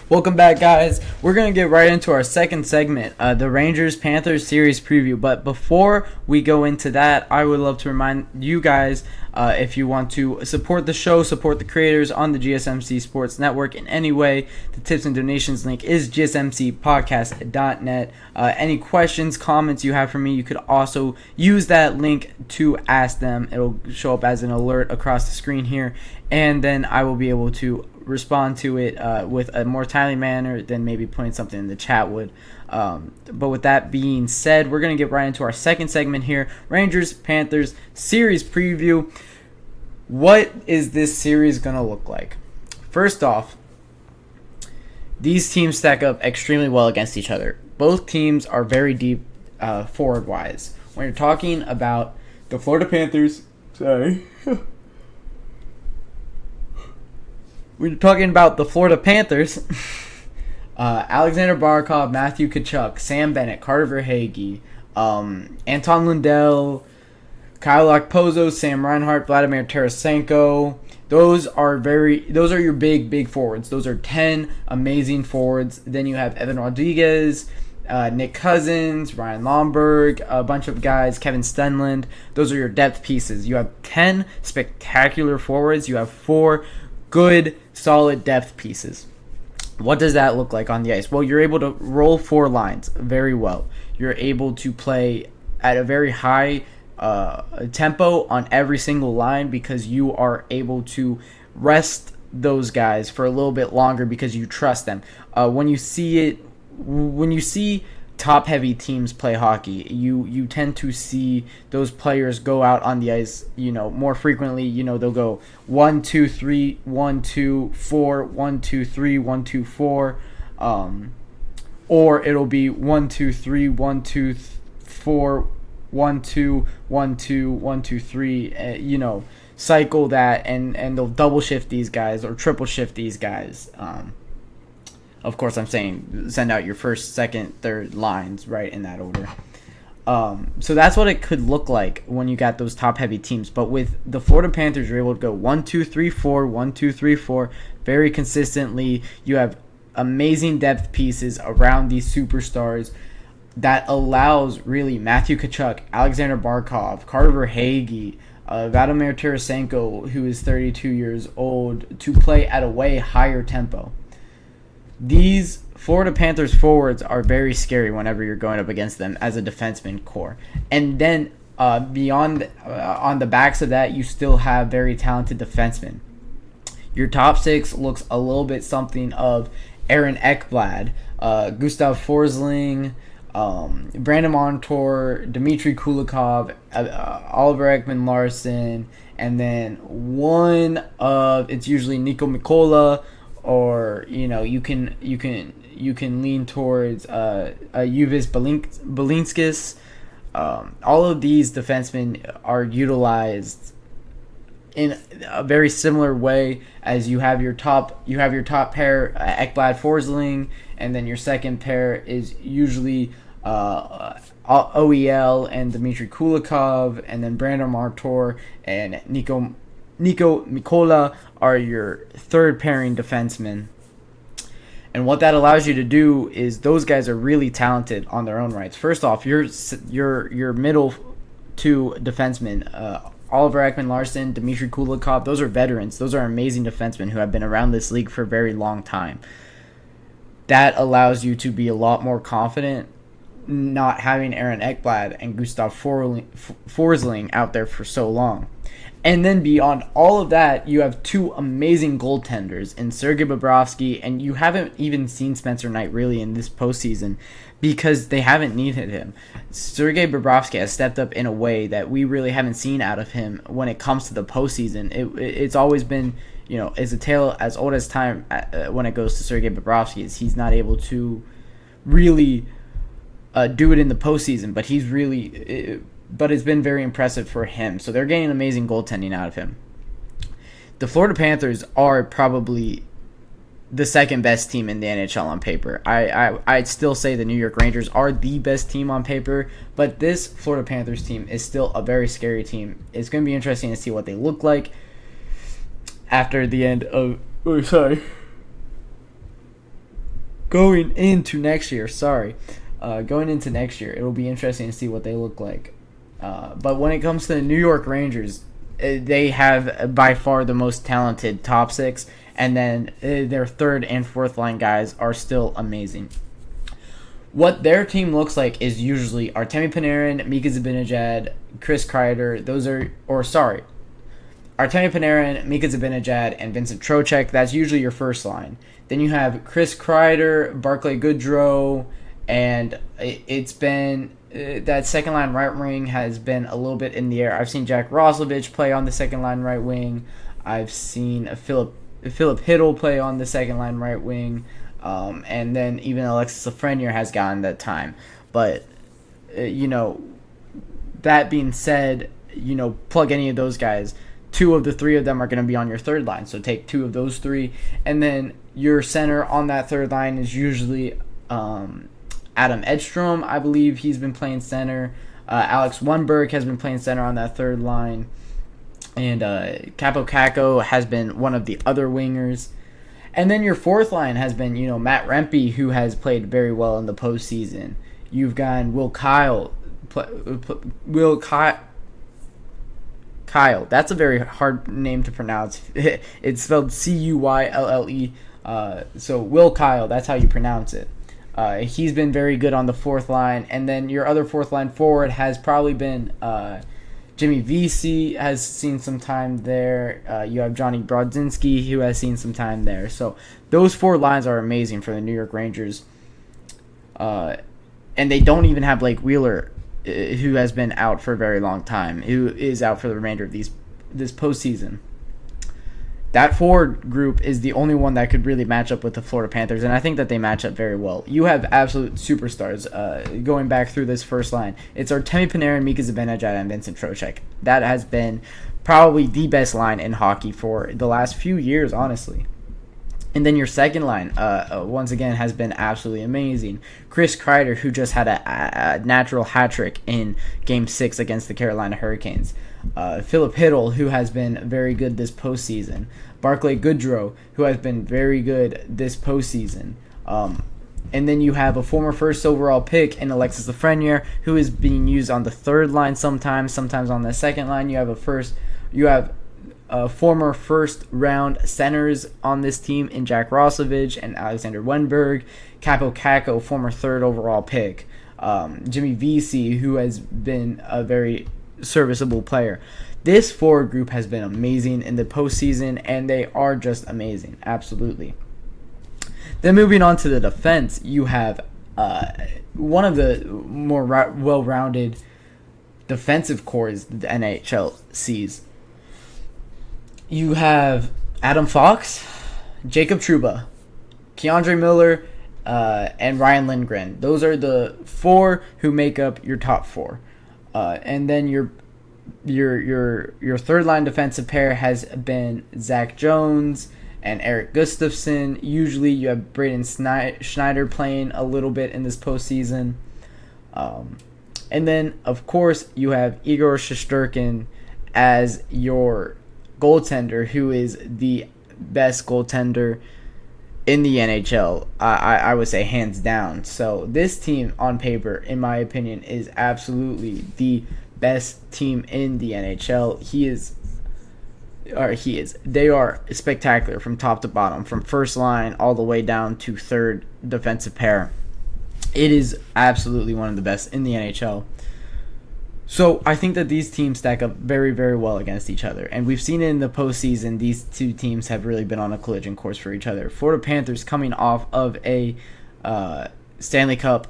Welcome back, guys. We're going to get right into our second segment, the Rangers-Panthers series preview. But before we go into that, I would love to remind you guys, if you want to support the show, support the creators on the GSMC Sports Network in any way, the tips and donations link is gsmcpodcast.net. Any questions, comments you have for me, you could also use that link to ask them. It'll show up as an alert across the screen here, and then I will be able to respond to it with a more timely manner than maybe putting something in the chat would. But with that being said, we're going to get right into our second segment here, Rangers-Panthers series preview. What is this series going to look like? First off, these teams stack up extremely well against each other. Both teams are very deep forward-wise. When you're talking about the Florida Panthers, When you're talking about the Florida Panthers, Alexander Barkov, Matthew Tkachuk, Sam Bennett, Carter Verhaeghe, Anton Lundell, Kyle Okposo, Sam Reinhart, Vladimir Tarasenko. Those are your big forwards. Those are 10 amazing forwards. Then you have Evan Rodriguez, Nick Cousins, Ryan Lomberg, a bunch of guys, Kevin Stenlund. Those are your depth pieces. You have 10 spectacular forwards. You have 4 good, solid depth pieces. What does that look like on the ice? Well, you're able to roll 4 lines very well. You're able to play at a very high tempo on every single line because you are able to rest those guys for a little bit longer because you trust them. When you see top-heavy teams play hockey, you tend to see those players go out on the ice, more frequently. They'll go 1 2 3 1 2 4 1 2 3 1 2 4, or it'll be 1 2 3 1 2 4 1 2 1 2 1 2 3. Cycle that, and they'll double shift these guys or triple shift these guys. Of course, I'm saying send out your first, second, third lines right in that order. So that's what it could look like when you got those top-heavy teams. But with the Florida Panthers, you're able to go 1 2 3 4 1 2 3 4 very consistently. You have amazing depth pieces around these superstars that allows really Matthew Tkachuk, Alexander Barkov, Carter Verhaeghe, Vladimir Tarasenko, who is 32 years old, to play at a way higher tempo. These Florida Panthers forwards are very scary whenever you're going up against them as a defenseman core. And then beyond, on the backs of that, you still have very talented defensemen. Your top 6 looks a little bit something of Aaron Ekblad, Gustav Forsling, Brandon Montour, Dmitry Kulikov, Oliver Ekman-Larsson, and then it's usually Niko Mikkola, or you can lean towards Uvis Balinskis. All of these defensemen are utilized in a very similar way as you have your top pair, Ekblad Forsling, and then your second pair is usually OEL and Dmitry Kulikov, and then Brandon Montour and Niko Mikkola are your third pairing defensemen. And what that allows you to do is those guys are really talented on their own rights. First off, your middle 2 defensemen, Oliver Ekman-Larsson, Dmitry Kulikov, those are veterans. Those are amazing defensemen who have been around this league for a very long time. That allows you to be a lot more confident not having Aaron Ekblad and Gustav Forsling out there for so long. And then beyond all of that, you have 2 amazing goaltenders in Sergei Bobrovsky, and you haven't even seen Spencer Knight really in this postseason because they haven't needed him. Sergei Bobrovsky has stepped up in a way that we really haven't seen out of him when it comes to the postseason. It's always been, it's a tale as old as time when it goes to Sergei Bobrovsky. He's not able to really do it in the postseason, but but it's been very impressive for him. So they're getting amazing goaltending out of him. The Florida Panthers are probably the second best team in the NHL on paper. I'd still say the New York Rangers are the best team on paper, but this Florida Panthers team is still a very scary team. It's going to be interesting to see what they look like after the end of going into next year, it'll be interesting to see what they look like. But when it comes to the New York Rangers, they have by far the most talented top six, and then their third and fourth line guys are still amazing. What their team looks like is usually Artemi Panarin, Mika Zibanejad, Chris Kreider. Artemi Panarin, Mika Zibanejad, and Vincent Trocheck. That's usually your first line. Then you have Chris Kreider, Barclay Goodrow, and it's been that second line right wing has been a little bit in the air. I've seen Jack Roslovich play on the second line right wing. I've seen Philip Hiddle play on the second line right wing. And then even Alexis Lafreniere has gotten that time. But, that being said, plug any of those guys. Two of the three of them are going to be on your third line. So take two of those three. And then your center on that third line is usually Adam Edstrom. I believe he's been playing center. Alex Lundberg has been playing center on that third line. And Capo Caco has been one of the other wingers. And then your fourth line has been, Matt Rempe, who has played very well in the postseason. You've got Will Kyle. Kyle. That's a very hard name to pronounce. It's spelled Cuylle. So Will Kyle, that's how you pronounce it. He's been very good on the fourth line. And then your other fourth line forward has probably been Jimmy Vesey has seen some time there. You have Johnny Brodzinski, who has seen some time there. So those four lines are amazing for the New York Rangers. And they don't even have Blake Wheeler, who has been out for a very long time, who is out for the remainder of this postseason. That forward group is the only one that could really match up with the Florida Panthers, and I think that they match up very well. You have absolute superstars going back through this first line. It's Artemi Panarin, Mika Zibanejad, and Vincent Trocheck. That has been probably the best line in hockey for the last few years, honestly. And then your second line, once again, has been absolutely amazing. Chris Kreider, who just had a natural hat trick in Game 6 against the Carolina Hurricanes. Philip Hiddle, who has been very good this postseason. Barclay Goodrow, who has been very good this postseason. And then you have a former first overall pick in Alexis Lafreniere, who is being used on the third line sometimes on the second line. You have former first-round centers on this team in Jack Roslovich and Alexander Wenberg. Capo Caco, former third overall pick. Jimmy Vesey, who has been a very serviceable player. This forward group has been amazing in the postseason, and they are just amazing, absolutely. Then moving on to the defense, you have one of the more well-rounded defensive cores the NHL sees. You have Adam Fox, Jacob Trouba, Keandre Miller, and Ryan Lindgren. Those are the four who make up your top four. And then your third line defensive pair has been Zach Jones and Eric Gustafsson. Usually you have Braden Schneider playing a little bit in this postseason. And then, of course, you have Igor Shesterkin as your goaltender, who is the best goaltender in the NHL, I would say hands down. So this team on paper, in my opinion, is absolutely the best team in the NHL. He is. They are spectacular from top to bottom, from first line all the way down to third defensive pair. It is absolutely one of the best in the NHL. So I think that these teams stack up very, very well against each other. And we've seen it in the postseason. These two teams have really been on a collision course for each other. Florida Panthers coming off of a Stanley Cup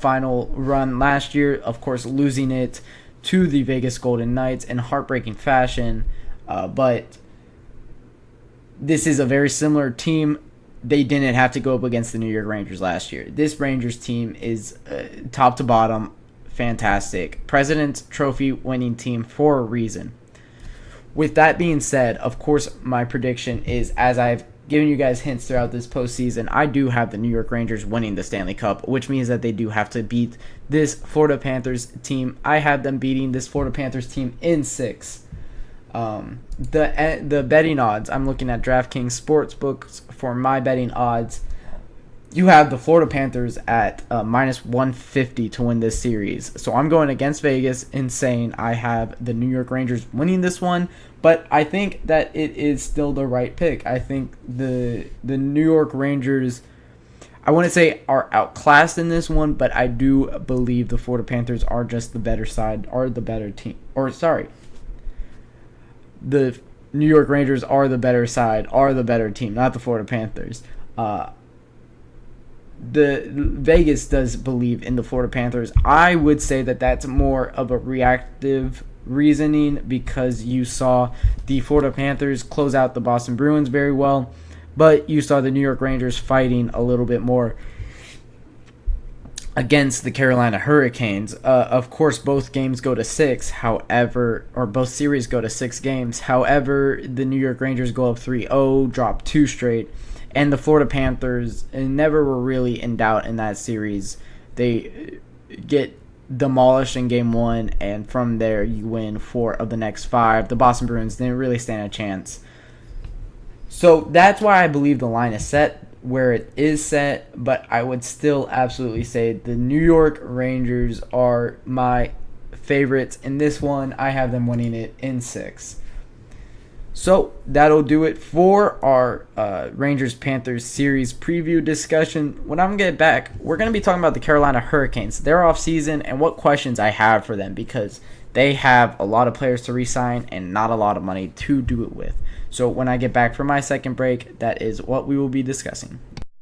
final run last year, of course losing it to the Vegas Golden Knights in heartbreaking fashion. But this is a very similar team. They didn't have to go up against the New York Rangers last year. This Rangers team is top to bottom fantastic. President's Trophy winning team for a reason. With that being said, of course, my prediction is, as I've given you guys hints throughout this postseason, I do have the New York Rangers winning the Stanley Cup, which means that they do have to beat this Florida Panthers team. I have them beating this Florida Panthers team in 6. The betting odds, I'm looking at DraftKings Sportsbooks for my betting odds. you have the Florida Panthers at minus 150 to win this series. So I'm going against Vegas in saying I have the New York Rangers winning this one, but I think that it is still the right pick. I think the New York Rangers, I wouldn't say are outclassed in this one, but I do believe the Florida Panthers are just the better side, are the better team. Or sorry, the New York Rangers are the better side, are the better team, not the Florida Panthers. The Vegas does believe in the Florida Panthers. I would say that that's more of a reactive reasoning because you saw the Florida Panthers close out the Boston Bruins very well, but you saw the New York Rangers fighting a little bit more against the Carolina Hurricanes. Of course, both games go to 6, however, or both series go to 6 games. However, the New York Rangers go up 3-0, drop 2 straight. And the Florida Panthers never were really in doubt in that series. They get demolished in game 1, and from there you win 4 of the next 5. The Boston Bruins didn't really stand a chance. So that's why I believe the line is set where it is set, but I would still absolutely say the New York Rangers are my favorites in this one. I have them winning it in 6. So that'll do it for our Rangers-Panthers series preview discussion. When I'm going to get back, we're going to be talking about the Carolina Hurricanes, their offseason, and what questions I have for them because they have a lot of players to re-sign and not a lot of money to do it with. So when I get back from my second break, that is what we will be discussing.